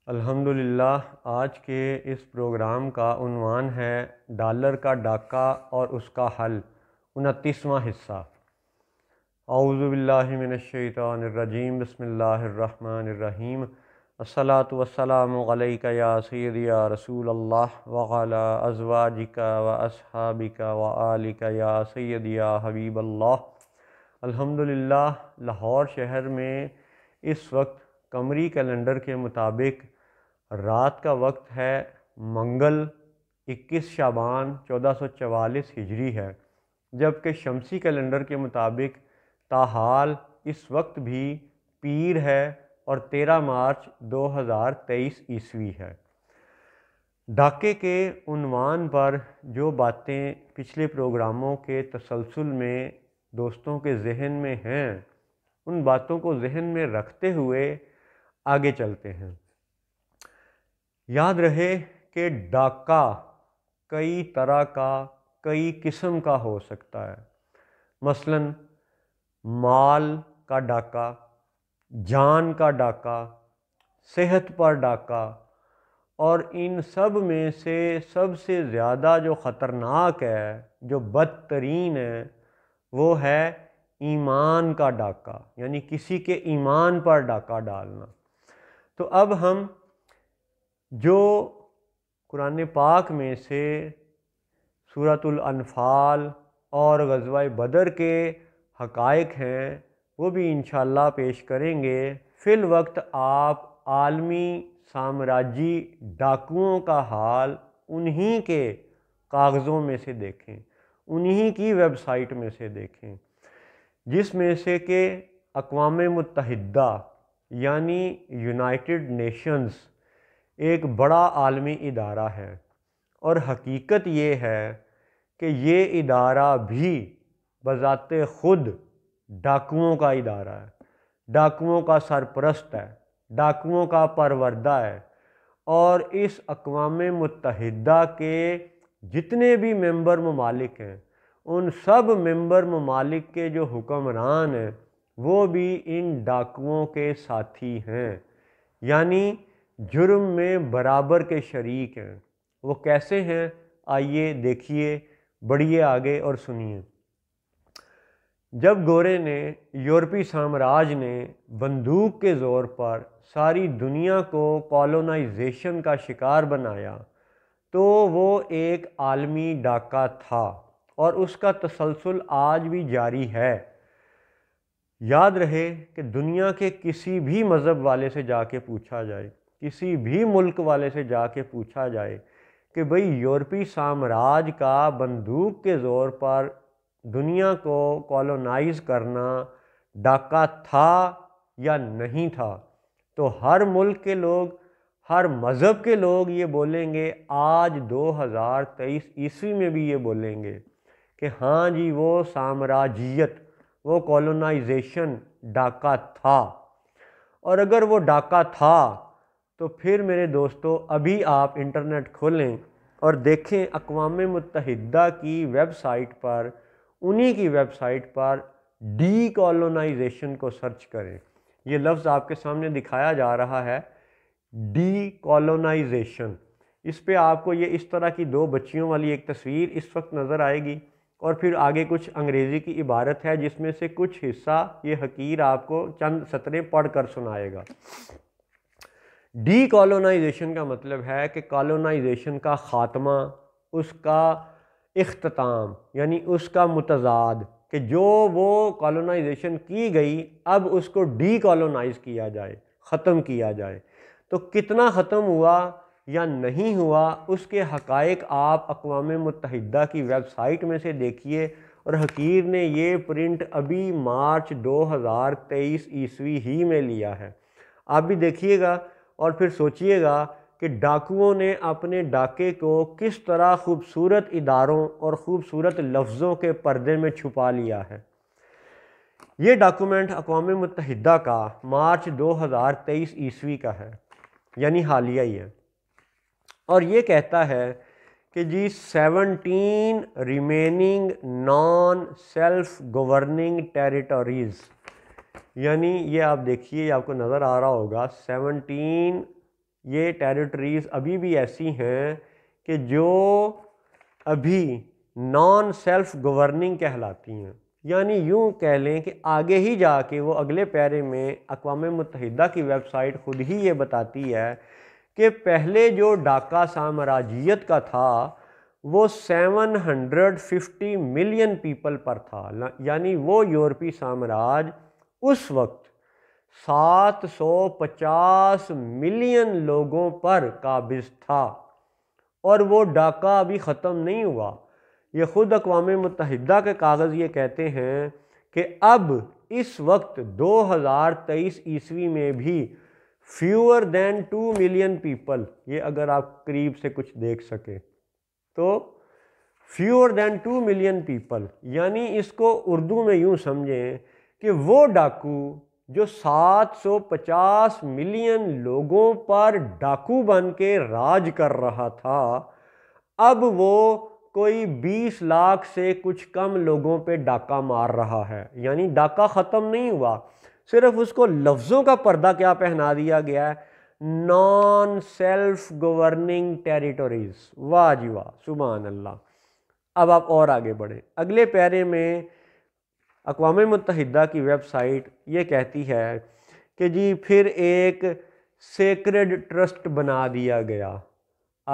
الحمدللہ آج کے اس پروگرام کا عنوان ہے ڈالر کا ڈاکہ اور اس کا حل، 29واں حصہ۔ اعوذ باللہ من الشیطان الرجیم، بسم اللہ الرحمن الرحیم۔ الصلاۃ والسلام علیک یا سیدی یا رسول اللہ وعلی ازواجک و اصحابک و آلک یا سیدی یا حبیب اللہ۔ الحمدللہ لاہور شہر میں اس وقت قمری کیلنڈر کے مطابق رات کا وقت ہے منگل 21 شعبان 1444 ہجری ہے، جبکہ شمسی کیلنڈر کے مطابق تاحال اس وقت بھی پیر ہے اور 13 مارچ 2023 عیسوی ہے۔ ڈاکے کے عنوان پر جو باتیں پچھلے پروگراموں کے تسلسل میں دوستوں کے ذہن میں ہیں، ان باتوں کو ذہن میں رکھتے ہوئے آگے چلتے ہیں۔ یاد رہے کہ ڈاکہ کئی طرح کا، کئی قسم کا ہو سکتا ہے۔ مثلا مال کا ڈاکہ، جان کا ڈاکہ، صحت پر ڈاکہ، اور ان سب میں سے سب سے زیادہ جو خطرناک ہے، جو بدترین ہے، وہ ہے ایمان کا ڈاکہ، یعنی کسی کے ایمان پر ڈاکہ ڈالنا۔ تو اب ہم جو قرآن پاک میں سے سورۃ الانفال اور غزوہ بدر کے حقائق ہیں وہ بھی انشاءاللہ پیش کریں گے۔ فی الوقت آپ عالمی سامراجی ڈاکوؤں کا حال انہی کے کاغذوں میں سے دیکھیں، انہی کی ویب سائٹ میں سے دیکھیں، جس میں سے کہ اقوام متحدہ یعنی یونائٹڈ نیشنز ایک بڑا عالمی ادارہ ہے، اور حقیقت یہ ہے کہ یہ ادارہ بھی بذات خود ڈاکوؤں کا ادارہ ہے، ڈاکوؤں کا سرپرست ہے، ڈاکوؤں کا پروردہ ہے، اور اس اقوام متحدہ کے جتنے بھی ممبر ممالک ہیں، ان سب ممبر ممالک کے جو حکمران ہیں وہ بھی ان ڈاکوؤں کے ساتھی ہیں، یعنی جرم میں برابر کے شریک ہیں۔ وہ کیسے ہیں؟ آئیے دیکھیے، بڑھیے آگے اور سنیے۔ جب گورے نے، یورپی سامراج نے بندوق کے زور پر ساری دنیا کو کالونائزیشن کا شکار بنایا تو وہ ایک عالمی ڈاکہ تھا، اور اس کا تسلسل آج بھی جاری ہے۔ یاد رہے کہ دنیا کے کسی بھی مذہب والے سے جا کے پوچھا جائے، کسی بھی ملک والے سے جا کے پوچھا جائے کہ بھئی یورپی سامراج کا بندوق کے زور پر دنیا کو کالونائز کرنا ڈاکہ تھا یا نہیں تھا، تو ہر ملک کے لوگ، ہر مذہب کے لوگ یہ بولیں گے، آج 2023 عیسوی میں بھی یہ بولیں گے کہ ہاں جی وہ سامراجیت، وہ کالونائزیشن ڈاکہ تھا۔ اور اگر وہ ڈاکہ تھا تو پھر میرے دوستو ابھی آپ انٹرنیٹ کھولیں اور دیکھیں اقوام متحدہ کی ویب سائٹ پر، انہی کی ویب سائٹ پر ڈی کالونائزیشن کو سرچ کریں۔ یہ لفظ آپ کے سامنے دکھایا جا رہا ہے، ڈی کالونائزیشن۔ اس پہ آپ کو یہ اس طرح کی دو بچیوں والی ایک تصویر اس وقت نظر آئے گی، اور پھر آگے کچھ انگریزی کی عبارت ہے جس میں سے کچھ حصہ یہ حقیر آپ کو چند سطریں پڑھ کر سنائے گا۔ ڈی کالونائزیشن کا مطلب ہے کہ کالونائزیشن کا خاتمہ، اس کا اختتام، یعنی اس کا متضاد، کہ جو وہ کالونائزیشن کی گئی اب اس کو ڈی کالونائز کیا جائے، ختم کیا جائے۔ تو کتنا ختم ہوا یا نہیں ہوا اس کے حقائق آپ اقوام متحدہ کی ویب سائٹ میں سے دیکھیے، اور حقیر نے یہ پرنٹ ابھی مارچ 2023 عیسوی ہی میں لیا ہے۔ آپ بھی دیکھیے گا اور پھر سوچئے گا کہ ڈاکوؤں نے اپنے ڈاکے کو کس طرح خوبصورت اداروں اور خوبصورت لفظوں کے پردے میں چھپا لیا ہے۔ یہ ڈاکومنٹ اقوام متحدہ کا مارچ 2023 عیسوی کا ہے، یعنی حالیہ ہی ہے، اور یہ کہتا ہے کہ جی 17 ریمیننگ نان سیلف گورننگ ٹیریٹوریز، یعنی یہ آپ دیکھیے، یہ آپ کو نظر آ رہا ہوگا، 17 یہ ٹیریٹریز ابھی بھی ایسی ہیں کہ جو ابھی نان سیلف گورننگ کہلاتی ہیں، یعنی یوں کہہ لیں کہ آگے ہی جا کے وہ اگلے پیرے میں اقوام متحدہ کی ویب سائٹ خود ہی یہ بتاتی ہے کہ پہلے جو ڈاکا سامراجیت کا تھا وہ 750 ملین پیپل پر تھا، یعنی وہ یورپی سامراج اس وقت 750 ملین لوگوں پر قابض تھا، اور وہ ڈاکا ابھی ختم نہیں ہوا۔ یہ خود اقوام متحدہ کے کاغذ یہ کہتے ہیں کہ اب اس وقت 2023 عیسوی میں بھی فیور دین 2 ملین پیپل، یہ اگر آپ قریب سے کچھ دیکھ سکیں تو فیور دین 2 ملین پیپل، یعنی اس کو اردو میں یوں سمجھیں کہ وہ ڈاکو جو 750 ملین لوگوں پر ڈاکو بن کے راج کر رہا تھا، اب وہ کوئی 20 لاکھ سے کچھ کم لوگوں پہ ڈاکہ مار رہا ہے۔ یعنی ڈاکہ ختم نہیں ہوا، صرف اس کو لفظوں کا پردہ کیا پہنا دیا گیا ہے، نان سیلف گورننگ ٹیریٹوریز۔ واہ جی واہ، سبحان اللہ۔ اب آپ اور آگے بڑھیں، اگلے پیرے میں اقوام متحدہ کی ویب سائٹ یہ کہتی ہے کہ جی پھر ایک سیکرڈ ٹرسٹ بنا دیا گیا،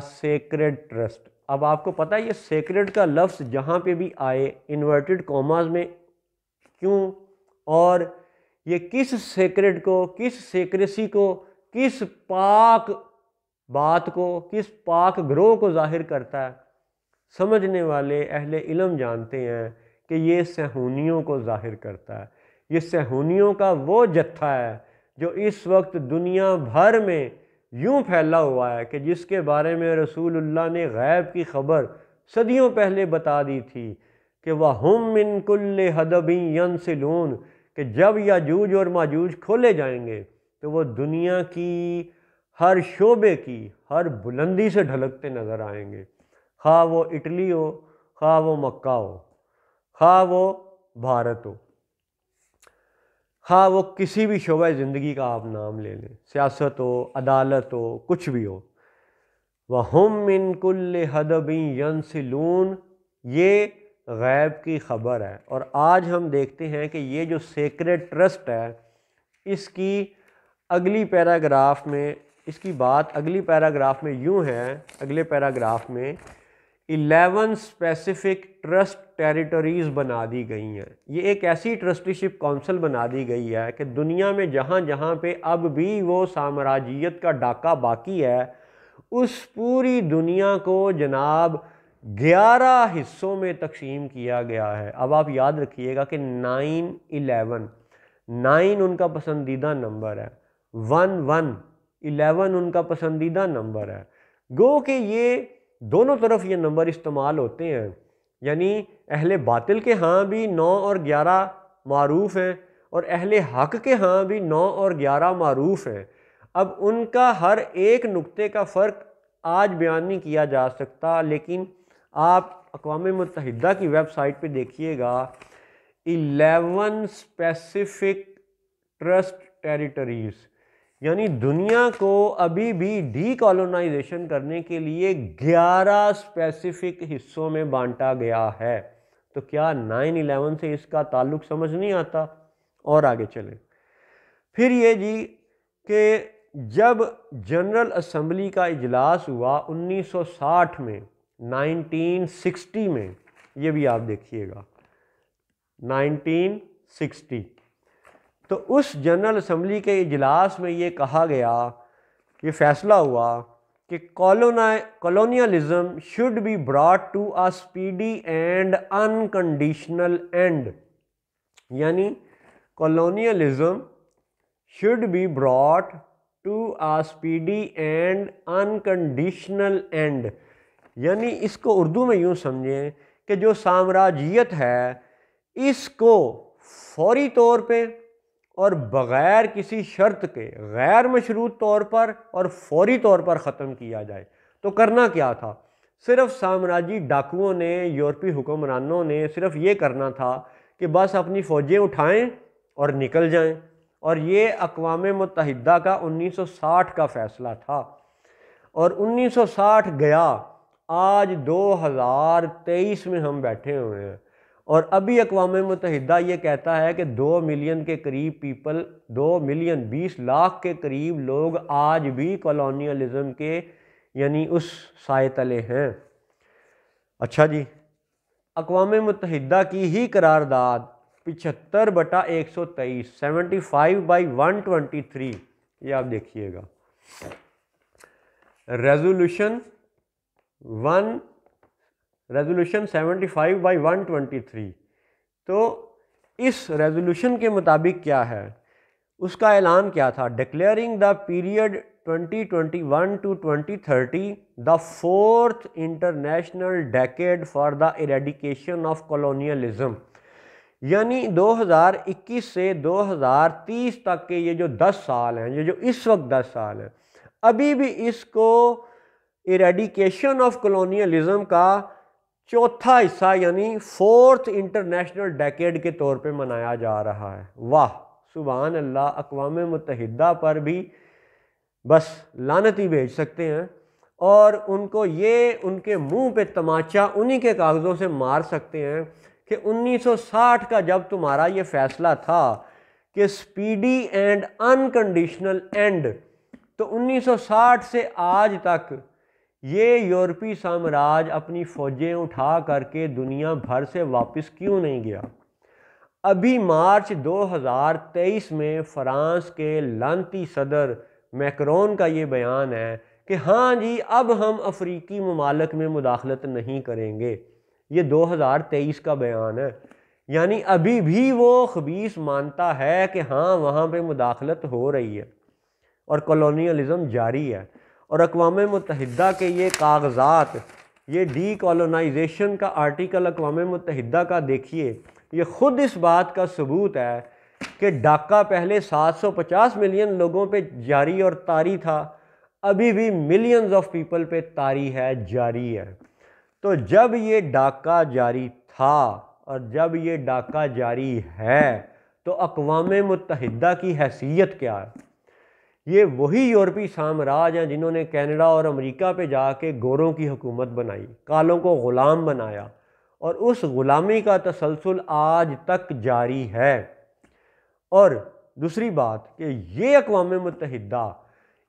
سیکرڈ ٹرسٹ۔ اب آپ کو پتہ ہے یہ سیکرڈ کا لفظ جہاں پہ بھی آئے انورٹڈ کوماز میں کیوں، اور یہ کس سیکرڈ کو، کس سیکریسی کو، کس پاک بات کو، کس پاک گروہ کو ظاہر کرتا ہے؟ سمجھنے والے اہل علم جانتے ہیں کہ یہ صہیونیوں کو ظاہر کرتا ہے۔ یہ صہیونیوں کا وہ جتھا ہے جو اس وقت دنیا بھر میں یوں پھیلا ہوا ہے کہ جس کے بارے میں رسول اللہ نے غیب کی خبر صدیوں پہلے بتا دی تھی کہ وَهُم مِّن كُلِّ حَدَبٍ يَنْسِلُونَ، کہ جب یاجوج اور ماجوج کھولے جائیں گے تو وہ دنیا کی ہر شعبے کی ہر بلندی سے ڈھلکتے نظر آئیں گے، خواہ وہ اٹلی ہو، خواہ وہ مکہ ہو، خواہ وہ بھارت ہو، خواہ وہ کسی بھی شعبہ زندگی کا آپ نام لے لیں، سیاست ہو، عدالت ہو، کچھ بھی ہو۔ وَهُم مِّن كُلِّ حَدَبٍ يَنْسِلُونَ، یہ غیب کی خبر ہے۔ اور آج ہم دیکھتے ہیں کہ یہ جو سیکرڈ ٹرسٹ ہے، اس کی اگلی پیراگراف میں، اس کی بات اگلی پیراگراف میں یوں ہے، اگلے پیراگراف میں 11 اسپیسیفک ٹرسٹ ٹیریٹوریز بنا دی گئی ہیں۔ یہ ایک ایسی ٹرسٹیشپ کونسل بنا دی گئی ہے کہ دنیا میں جہاں جہاں پہ اب بھی وہ سامراجیت کا ڈاکہ باقی ہے، اس پوری دنیا کو جناب 11 حصوں میں تقسیم کیا گیا ہے۔ اب آپ یاد رکھیے گا کہ 9 ان کا پسندیدہ نمبر ہے، 11 ان کا پسندیدہ نمبر ہے۔ گو کہ یہ دونوں طرف یہ نمبر استعمال ہوتے ہیں، یعنی اہل باطل کے ہاں بھی 9 اور 11 معروف ہیں، اور اہل حق کے ہاں بھی 9 اور 11 معروف ہیں۔ اب ان کا ہر ایک نقطے کا فرق آج بیان نہیں کیا جا سکتا، لیکن آپ اقوام متحدہ کی ویب سائٹ پہ دیکھیے گا 11 اسپیسیفک ٹرسٹ ٹیریٹریز، یعنی دنیا کو ابھی بھی ڈی کالونائزیشن کرنے کے لیے 11 اسپیسیفک حصوں میں بانٹا گیا ہے۔ تو کیا 9/11 سے اس کا تعلق سمجھ نہیں آتا؟ اور آگے چلیں، پھر یہ جی کہ جب جنرل اسمبلی کا اجلاس ہوا 1960 میں، 1960 میں، یہ بھی آپ دیکھیے گا 1960، تو اس جنرل اسمبلی کے اجلاس میں یہ کہا گیا، یہ فیصلہ ہوا کہ colonialism should be brought to a speedy and unconditional end، یعنی colonialism should be brought to a speedy and unconditional end، یعنی اس کو اردو میں یوں سمجھیں کہ جو سامراجیت ہے اس کو فوری طور پہ اور بغیر کسی شرط کے، غیر مشروط طور پر اور فوری طور پر ختم کیا جائے۔ تو کرنا کیا تھا؟ صرف سامراجی ڈاکوؤں نے، یورپی حکمرانوں نے صرف یہ کرنا تھا کہ بس اپنی فوجیں اٹھائیں اور نکل جائیں، اور یہ اقوام متحدہ کا 1960 کا فیصلہ تھا، اور 1960 گیا، آج 2023 میں ہم بیٹھے ہوئے ہیں، اور ابھی اقوام متحدہ یہ کہتا ہے کہ 2 ملین کے قریب پیپل، 2 ملین 20 لاکھ کے قریب لوگ آج بھی کالونیلزم کے یعنی اس سائے تلے ہیں۔ اچھا جی، اقوام متحدہ کی ہی قرارداد 75/123 75/123، یہ آپ دیکھیے گا، ریزولوشن 75/123۔ تو اس ریزولوشن کے مطابق کیا ہے، اس کا اعلان کیا تھا؟ Declaring the period 2021 to 2030 the fourth international decade for the eradication of colonialism، یعنی 2021 سے 2030 تک کے یہ جو 10 سال ہیں، یہ جو اس وقت 10 سال ہیں، ابھی بھی اس کو ایریڈیکیشن آف کالونیلزم کا چوتھا حصہ یعنی فورتھ انٹرنیشنل ڈیکیڈ کے طور پہ منایا جا رہا ہے۔ واہ سبحان اللہ، اقوام متحدہ پر بھی بس لعنت ہی بھیج سکتے ہیں، اور ان کو یہ ان کے منہ پہ تماچا انہی کے کاغذوں سے مار سکتے ہیں کہ 1960 کا جب تمہارا یہ فیصلہ تھا کہ سپیڈی اینڈ انکنڈیشنل اینڈ، تو 1960 سے آج تک یہ یورپی سامراج اپنی فوجیں اٹھا کر کے دنیا بھر سے واپس کیوں نہیں گیا؟ ابھی مارچ 2023 میں فرانس کے لعنتی صدر میکرون کا یہ بیان ہے کہ ہاں جی اب ہم افریقی ممالک میں مداخلت نہیں کریں گے، یہ 2023 کا بیان ہے، یعنی ابھی بھی وہ خبیث مانتا ہے کہ ہاں وہاں پہ مداخلت ہو رہی ہے اور کالونیلزم جاری ہے۔ اور اقوام متحدہ کے یہ کاغذات، یہ ڈی کالونائزیشن کا آرٹیکل اقوام متحدہ کا دیکھیے، یہ خود اس بات کا ثبوت ہے کہ ڈاکہ پہلے 750 ملین لوگوں پہ جاری اور طاری تھا، ابھی بھی ملینز آف پیپل پہ طاری ہے، جاری ہے۔ تو جب یہ ڈاکہ جاری تھا اور جب یہ ڈاکہ جاری ہے تو اقوام متحدہ کی حیثیت کیا ہے؟ یہ وہی یورپی سامراج ہیں جنہوں نے کینیڈا اور امریکہ پہ جا کے گوروں کی حکومت بنائی، کالوں کو غلام بنایا، اور اس غلامی کا تسلسل آج تک جاری ہے۔ اور دوسری بات کہ یہ اقوام متحدہ،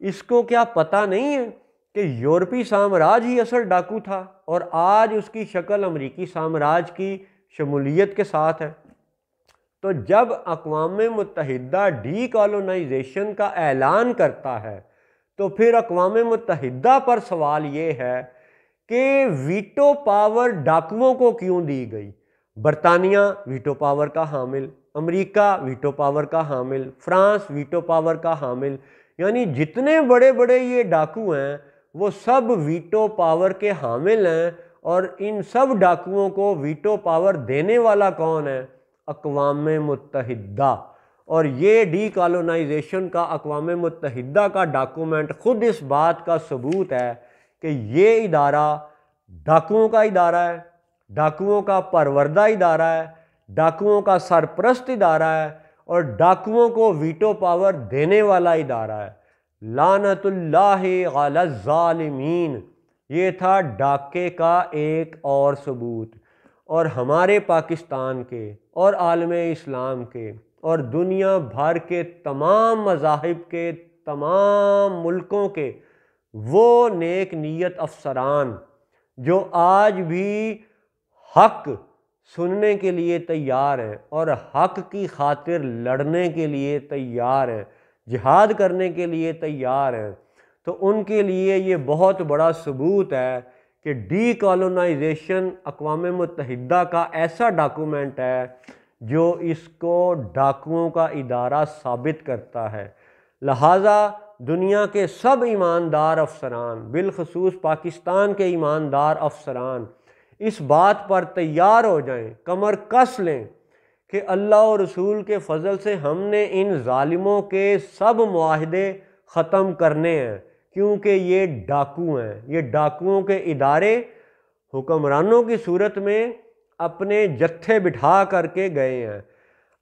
اس کو کیا پتہ نہیں ہے کہ یورپی سامراج ہی اصل ڈاکو تھا اور آج اس کی شکل امریکی سامراج کی شمولیت کے ساتھ ہے؟ تو جب اقوام متحدہ ڈی کالونائزیشن کا اعلان کرتا ہے تو پھر اقوام متحدہ پر سوال یہ ہے کہ ویٹو پاور ڈاکوؤں کو کیوں دی گئی؟ برطانیہ ویٹو پاور کا حامل، امریکہ ویٹو پاور کا حامل، فرانس ویٹو پاور کا حامل، یعنی جتنے بڑے بڑے یہ ڈاکو ہیں وہ سب ویٹو پاور کے حامل ہیں، اور ان سب ڈاکوؤں کو ویٹو پاور دینے والا کون ہے؟ اقوام متحدہ۔ اور یہ ڈی کالونائزیشن کا اقوام متحدہ کا ڈاکومنٹ خود اس بات کا ثبوت ہے کہ یہ ادارہ ڈاکوؤں کا ادارہ ہے، ڈاکوؤں کا پروردہ ادارہ ہے، ڈاکوؤں کا سرپرست ادارہ ہے، اور ڈاکوؤں کو ویٹو پاور دینے والا ادارہ ہے۔ لعنت اللہ علی الظالمین، یہ تھا ڈاکے کا ایک اور ثبوت۔ اور ہمارے پاکستان کے اور عالم اسلام کے اور دنیا بھر کے تمام مذاہب کے تمام ملکوں کے وہ نیک نیت افسران جو آج بھی حق سننے کے لیے تیار ہیں اور حق کی خاطر لڑنے کے لیے تیار ہیں، جہاد کرنے کے لیے تیار ہیں، تو ان کے لیے یہ بہت بڑا ثبوت ہے کہ ڈی کالونائزیشن اقوام متحدہ کا ایسا ڈاکومنٹ ہے جو اس کو ڈاکوؤں کا ادارہ ثابت کرتا ہے۔ لہٰذا دنیا کے سب ایماندار افسران، بالخصوص پاکستان کے ایماندار افسران، اس بات پر تیار ہو جائیں، کمر کس لیں کہ اللہ اور رسول کے فضل سے ہم نے ان ظالموں کے سب معاہدے ختم کرنے ہیں، کیونکہ یہ ڈاکو ہیں، یہ ڈاکوؤں کے ادارے حکمرانوں کی صورت میں اپنے جتھے بٹھا کر کے گئے ہیں۔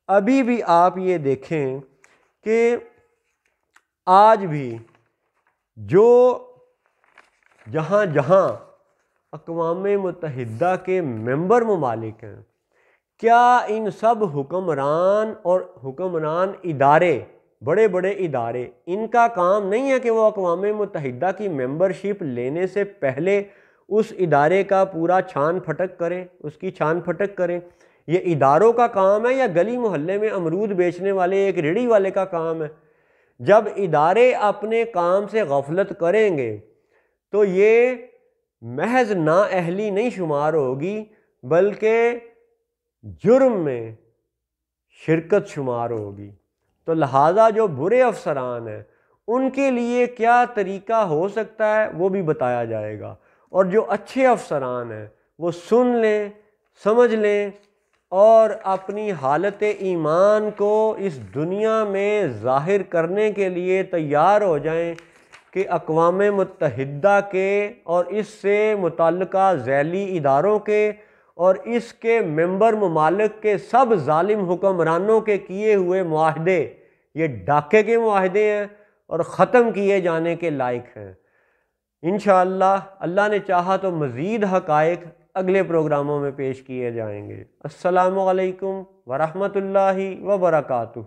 ابھی بھی آپ یہ دیکھیں کہ آج بھی جو جہاں جہاں اقوام متحدہ کے ممبر ممالک ہیں، کیا ان سب حکمران ادارے، بڑے بڑے ادارے، ان کا کام نہیں ہے کہ وہ اقوام متحدہ کی ممبرشپ لینے سے پہلے اس ادارے کا پورا چھان پھٹک کریں، اس کی چھان پھٹک کریں؟ یہ اداروں کا کام ہے یا گلی محلے میں امرود بیچنے والے ایک ریڑھی والے کا کام ہے؟ جب ادارے اپنے کام سے غفلت کریں گے تو یہ محض نااہلی نہیں شمار ہوگی، بلکہ جرم میں شرکت شمار ہوگی۔ تو لہٰذا جو برے افسران ہیں ان کے لیے کیا طریقہ ہو سکتا ہے وہ بھی بتایا جائے گا، اور جو اچھے افسران ہیں وہ سن لیں، سمجھ لیں اور اپنی حالت ایمان کو اس دنیا میں ظاہر کرنے کے لیے تیار ہو جائیں کہ اقوام متحدہ کے اور اس سے متعلقہ ذیلی اداروں کے اور اس کے ممبر ممالک کے سب ظالم حکمرانوں کے کیے ہوئے معاہدے یہ ڈاکے کے معاہدے ہیں اور ختم کیے جانے کے لائق ہیں۔ انشاءاللہ اللہ نے چاہا تو مزید حقائق اگلے پروگراموں میں پیش کیے جائیں گے۔ السلام علیکم ورحمۃ اللہ وبرکاتہ۔